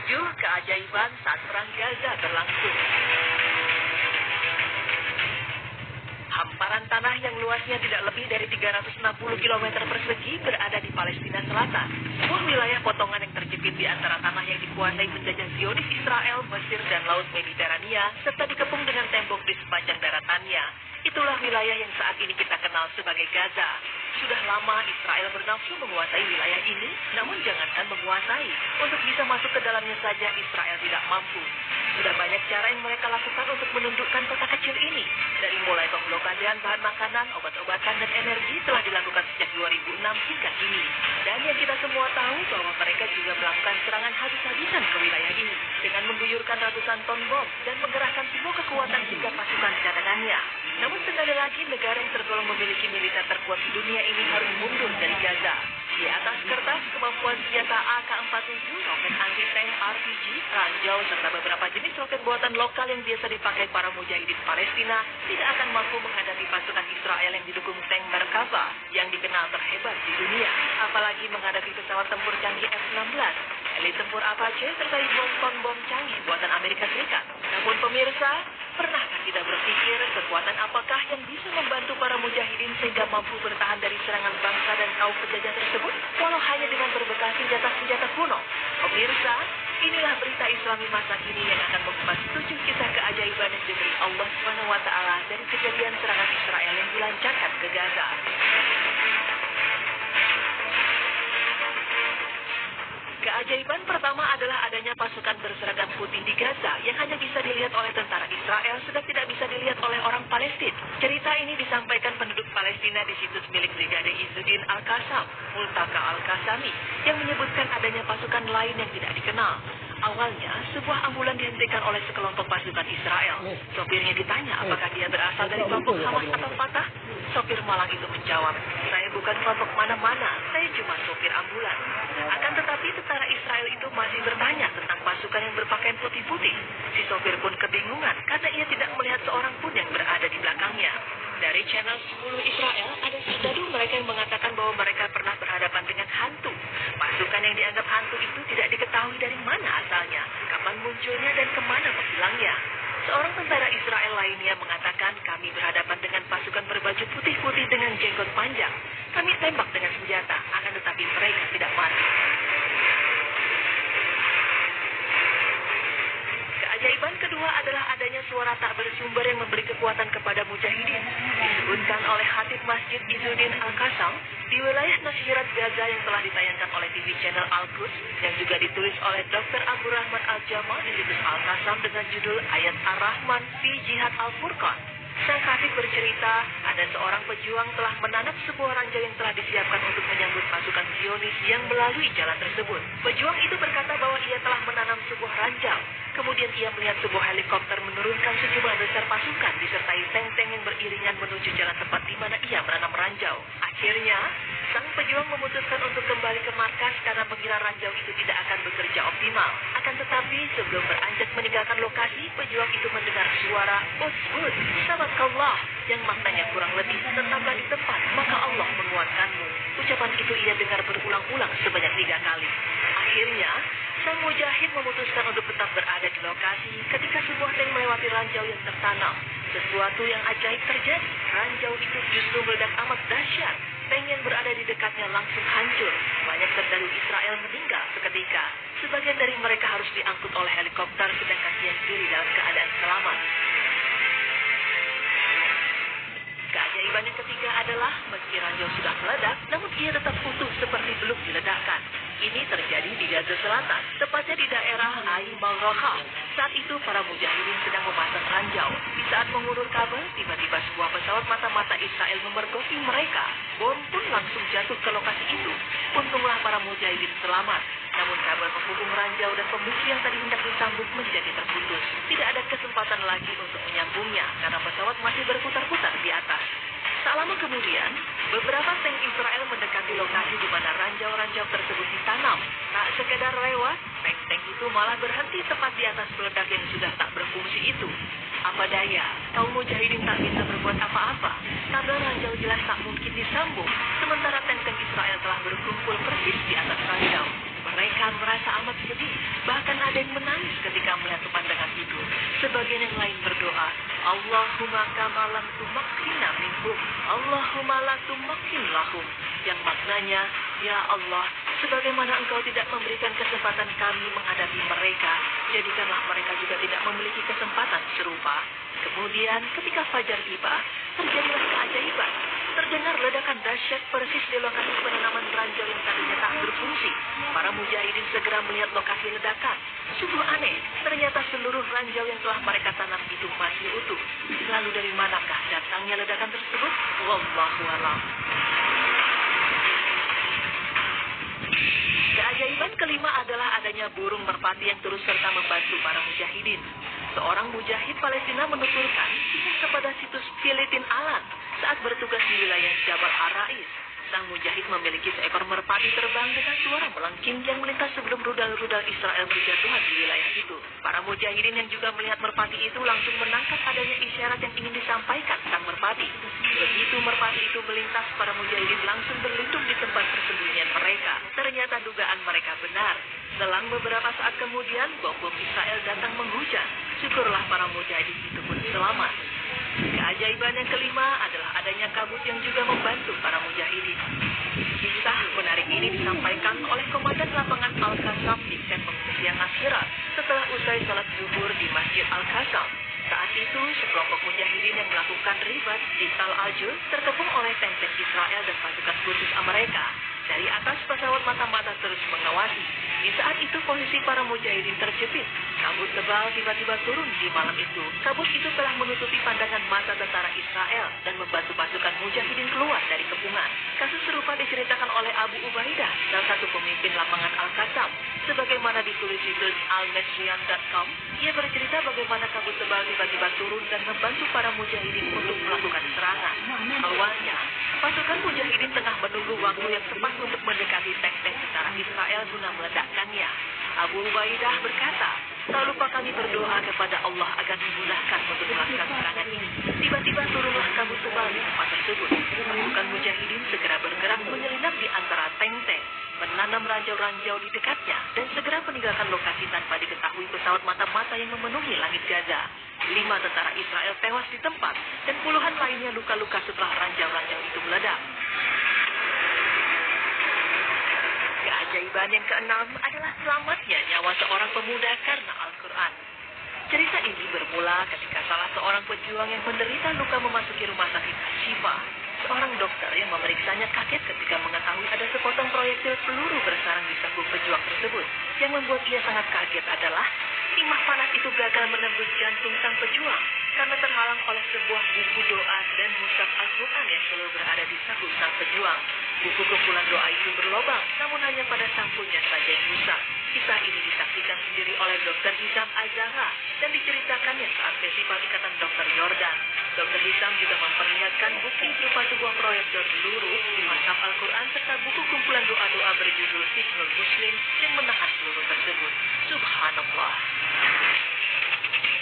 7 keajaiban saat Perang Gaza berlangsung. Hamparan tanah yang luasnya tidak lebih dari 360 km persegi berada di Palestina Selatan, sebuah wilayah potongan yang terjepit di antara tanah yang dikuasai penjajah Zionis Israel, Mesir, dan Laut Mediterania, serta dikepung dengan tembok di sepanjang daratannya. Itulah wilayah yang saat ini kita kenal sebagai Gaza. Sudah lama Israel bernafsu menguasai wilayah ini, namun jangankan menguasai, untuk bisa masuk ke dalamnya saja Israel tidak mampu. Sudah banyak cara yang mereka lakukan untuk menundukkan kota kecil ini. Dari mulai pemblokadean bahan makanan, obat-obatan, dan energi telah dilakukan sejak 2006 hingga kini. Dan yang kita semua tahu bahwa mereka juga melakukan serangan habis-habisan ke wilayah ini dengan mengguyurkan ratusan ton bom dan mengerahkan semua kekuatan hingga pasukan cadangannya. Namun sekali lagi negara yang tergolong memiliki militer terkuat di dunia ini harus mundur dari Gaza. Di atas kertas, kemampuan senjata AK-47, roket anti-tank RPG, ranjau, serta beberapa jenis roket buatan lokal yang biasa dipakai para mujahidin Palestina tidak akan mampu menghadapi pasukan Israel yang didukung tank Merkava yang dikenal terhebat di dunia. Apalagi menghadapi pesawat tempur canggih F-16, elit tempur Apache, serta ribuan ton bom canggih buatan Amerika Serikat. Namun pemirsa, pernahkah kita berpikir kekuatan apakah yang bisa membantu para mujahidin sehingga mampu bertahan dari serangan bangsa dan kaum penjajah tersebut, walau hanya dengan berbekal senjata-senjata kuno? Pemirsa, inilah berita Islami masa kini yang akan mengupas 7 kisah keajaiban yang diberi Allah SWT dari kejadian serangan Israel yang dilancarkan ke Gaza. Keajaiban pertama adalah adanya pasukan berseragam putih di Gaza yang hanya bisa dilihat oleh tentara Israel sedang tidak bisa dilihat oleh orang Palestina. Cerita ini disampaikan penduduk Palestina di situs milik Brigade Izzuddin Al-Qassam, Multaka Al-Qassami, yang menyebutkan adanya pasukan lain yang tidak dikenal. Awalnya, sebuah ambulan dihentikan oleh sekelompok pasukan Israel. Sopirnya ditanya apakah dia berasal dari kelompok Hamas atau Fatah. Sopir malang itu menjawab, "Saya bukan kelompok mana-mana, saya cuma sopir ambulan." Akan tetapi tentara Israel itu masih bertanya tentang pasukan yang berpakaian putih-putih. Si sopir pun kebingungan karena ia tidak melihat seorang pun yang berada di belakangnya. Dari channel 10 Israel, ada serdadu mereka yang mengatakan bahwa mereka pernah berhadapan dengan hantu. Pasukan yang dianggap hantu itu tidak diketahui dari mana asalnya, kapan munculnya, dan kemana menghilangnya. Seorang tentara Israel lainnya mengatakan, "Kami berhadapan dengan pasukan berbaju putih-putih dengan jenggot panjang. Kami tembak dengan senjata, akan tetapi mereka tidak mati." Keajaiban kedua adalah adanya suara tak bersumber yang memberi kekuatan kepada mujahidin. Disebutkan oleh Khatib Masjid Izzuddin Al-Qassam di wilayah Nusairat Gaza yang telah ditayangkan oleh TV channel Al-Quds yang juga ditulis oleh Dr. Abu Rahman Al-Jamal di situs Al-Qassam dengan judul Ayat Ar-Rahman fi Jihad Al-Furqan. Sang khatib bercerita, ada seorang pejuang telah menanam sebuah ranjau yang telah disiapkan untuk menyambut pasukan Zionis yang melalui jalan tersebut. Pejuang itu berkata bahwa ia telah menanam sebuah ranjau. Kemudian ia melihat sebuah helikopter menurunkan sejumlah besar pasukan disertai tank-tank yang beriringan menuju jalan tempat di mana ia menanam ranjau. Akhirnya, sang pejuang memutuskan untuk kembali ke markas karena mengira ranjau itu tidak akan bekerja optimal. Akan tetapi, sebelum beranjak meninggalkan lokasi, pejuang itu mendengar suara "Usbud, sabakallah", yang maknanya kurang lebih "tetaplah di tempat, maka Allah menguatkanmu". Ucapan itu ia dengar berulang-ulang sebanyak 3 kali. Akhirnya, sang mujahid memutuskan untuk tetap berada di lokasi ketika sebuah tank melewati ranjau yang tertanam. Sesuatu yang ajaib terjadi. Ranjau itu justru meledak amat dahsyat. Tank yang berada di dekatnya langsung hancur. Banyak serdadu Israel meninggal seketika. Sebagian dari mereka harus diangkut oleh helikopter, sedangkan yang diri dalam keadaan selamat. Keajaiban yang ketiga adalah meski ranjau sudah meledak, namun ia tetap utuh seperti belum diledakkan. Ini terjadi di Gaza Selatan, tepatnya di daerah Ain Mal-Roha. Saat itu para mujahidin sedang memasang ranjau. Di saat mengulur kabel, tiba-tiba sebuah pesawat mata-mata Israel memergoki mereka. Bom pun langsung jatuh ke lokasi itu. Untunglah para mujahidin selamat. Namun kabel penghubung ranjau dan pemicu yang tadi hendak disambung menjadi terputus. Tidak ada kesempatan lagi untuk menyambungnya karena pesawat masih berputar-putar di atas. Tak lama kemudian, beberapa tank Israel mendekati lokasi di mana ranjau-ranjau tersebut ditanam. Tak sekedar lewat, tank-tank itu malah berhenti tepat di atas peledak yang sudah tak berfungsi itu. Apa daya, kaum mujahidin tak bisa berbuat apa-apa. Kabel ranjau jelas tak mungkin disambung, sementara tank-tank Israel telah berkumpul persis di atas ranjau. Mereka merasa amat sedih, bahkan ada Ada yang menangis ketika melihat pemandangan itu. Sebagian yang lain berdoa, Allahumma kama lam tumakkina minhum, Allahumma la tumakkin lahum. Yang maknanya, ya Allah, sebagaimana Engkau tidak memberikan kesempatan kami menghadapi mereka, jadikanlah mereka juga tidak memiliki kesempatan serupa. Kemudian ketika fajar tiba, terjadilah keajaiban. Terdengar ledakan dahsyat persis di lokasi penanaman ranjau yang tadinya tak berfungsi. Para mujahidin segera melihat lokasi ledakan. Sungguh aneh, ternyata seluruh ranjau yang telah mereka tanam itu masih utuh. Lalu dari manakah datangnya ledakan tersebut? Wallahu a'lam. Keajaiban kelima adalah adanya burung merpati yang turut serta membantu para mujahidin. Seorang mujahid Palestina menuturkan kisah kepada situs Filetin Alan saat bertugas di wilayah Jabal Ar-Rais. Sang mujahid memiliki seekor merpati terbang dengan suara melengking yang melintas sebelum rudal-rudal Israel berjatuhan di wilayah itu. Para mujahidin yang juga melihat merpati itu langsung menangkap adanya isyarat yang ingin disampaikan sang merpati. Begitu merpati itu melintas, para mujahidin langsung berlindung di tempat persembunyian mereka. Ternyata dugaan mereka benar. Selang beberapa saat kemudian, bom-bom Israel datang menghujam. Syukurlah para mujahidin itu pun selamat. Keajaiban yang kelima adalah adanya kabut yang juga membantu para mujahidin. Kisah menarik ini disampaikan oleh Komandan Lapangan Al-Qassam di kamp pengungsian Ashirat setelah usai salat zuhur di Masjid Al-Qassam. Saat itu, sekelompok mujahidin yang melakukan ribat di Tal Ajul terkepung oleh tank-tank Israel dan pasukan khusus Amerika. Dari atas, pesawat mata-mata terus mengawasi. Di saat itu, posisi para mujahidin terjepit. Kabut tebal tiba-tiba turun di malam itu. Kabut itu telah menutupi pandangan mata tentara Israel dan membantu pasukan mujahidin keluar dari kepungan. Kasus serupa diceritakan oleh Abu Ubaidah, salah satu pemimpin lapangan Al-Qassam. Sebagaimana ditulis di almasrian.com, ia bercerita bagaimana kabut tebal tiba-tiba turun dan membantu para mujahidin untuk melakukan serangan. Awalnya, pasukan mujahidin tengah menunggu waktu yang tepat untuk mendekati tank-tank tentara Israel guna meledakkannya. Abu Ubaidah berkata, tak lupa kami berdoa kepada Allah agar dimudahkan untuk melakukan serangan ini. Tiba-tiba turunlah kabut tebal di tempat tersebut. Pasukan mujahidin segera bergerak menyelinap di antara tank-tank, menanam ranjau-ranjau di dekatnya, dan segera meninggalkan lokasi tanpa diketahui pesawat mata-mata yang memenuhi langit Gaza. 5 tentara Israel tewas di tempat, dan puluhan lainnya luka-luka setelah ranjau-ranjau itu meledak. Keajaiban yang keenam adalah selamatnya nyawa seorang pemuda karena Al-Quran. Cerita ini bermula ketika salah seorang pejuang yang menderita luka memasuki rumah sakit Al-Shifa. Seorang dokter yang memeriksanya kaget ketika mengetahui ada sepotong proyektil peluru bersarang di sabuk pejuang tersebut. Yang membuat ia sangat kaget adalah timah panas itu gagal menembus jantung sang pejuang karena terhalang oleh sebuah buku doa dan mushaf Al-Quran yang selalu berada di sabuk sang pejuang. Buku kumpulan doa itu berlobang, namun hanya pada sampulnya saja yang rusak. Kisah ini disaksikan sendiri oleh Dr. Hisham Az-Zahra dan diceritakannya saat festival Ikatan Dokter Yordan. Dr. Hisham juga memperlihatkan bukti berupa sebuah proyektil peluru, mushaf Al-Quran serta buku kumpulan doa-doa berjudul Hisnul Muslim yang menahan peluru tersebut. Subhanallah.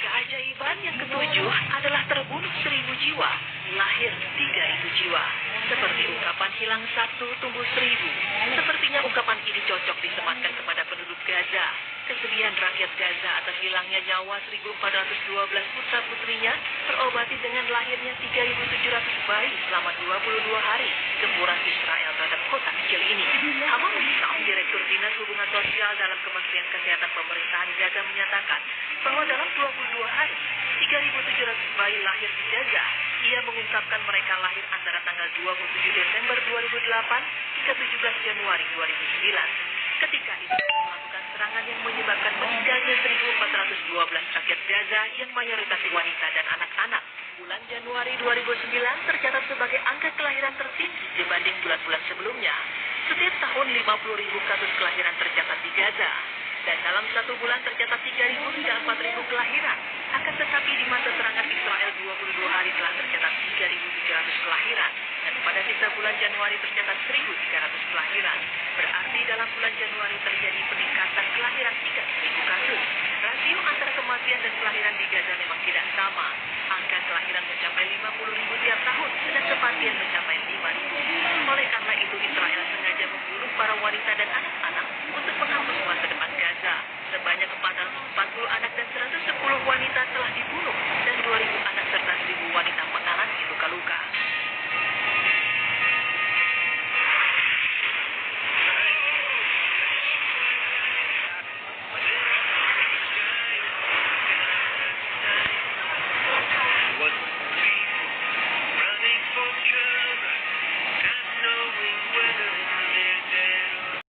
Keajaiban yang ketujuh adalah terbunuh 1.000 jiwa, lahir 3.000 jiwa. Seperti ungkapan hilang 1 tumbuh 1.000. Sepertinya ungkapan ini cocok disematkan kepada penduduk Gaza. Kesedihan rakyat Gaza atas hilangnya nyawa 1.412 putra-putrinya terobati dengan lahirnya 3.700 bayi selama 22 hari gempuran Israel terhadap kota kecil ini. Hamam Hisham, Direktur Dinas Hubungan Sosial dalam Kementerian Kesehatan Pemerintahan Gaza menyatakan bahwa dalam 22 hari 3.700 bayi lahir di Gaza. Ia mengungkapkan mereka lahir antara tanggal 27 Desember 2008 hingga 17 Januari 2009. Ketika itu melakukan serangan yang menyebabkan meninggalnya 1.412 rakyat Gaza yang mayoritas wanita dan anak-anak. Bulan Januari 2009 tercatat sebagai angka kelahiran tertinggi dibanding bulan-bulan sebelumnya. Setiap tahun 50.000 kasus kelahiran tercatat di Gaza. Dan dalam 1 bulan tercatat 3.000 hingga 4.000 kelahiran. Akan tetapi di masa serangan Israel 22 hari telah tercatat 3.300 kelahiran. Dan pada sisa bulan Januari tercatat 1.300 kelahiran. Berarti dalam bulan Januari terjadi peningkatan kelahiran hingga 1.000 kasus. Rasio antara kematian dan kelahiran di Gaza memang tidak sama. Angka kelahiran mencapai 50.000 tiap tahun, sedang kematian mencapai 5.000. Oleh karena itu Israel sengaja membunuh para wanita dan anak-anak untuk menghapus masa depan Gaza. Sebanyak 400 anak dan 110 wanita telah dibunuh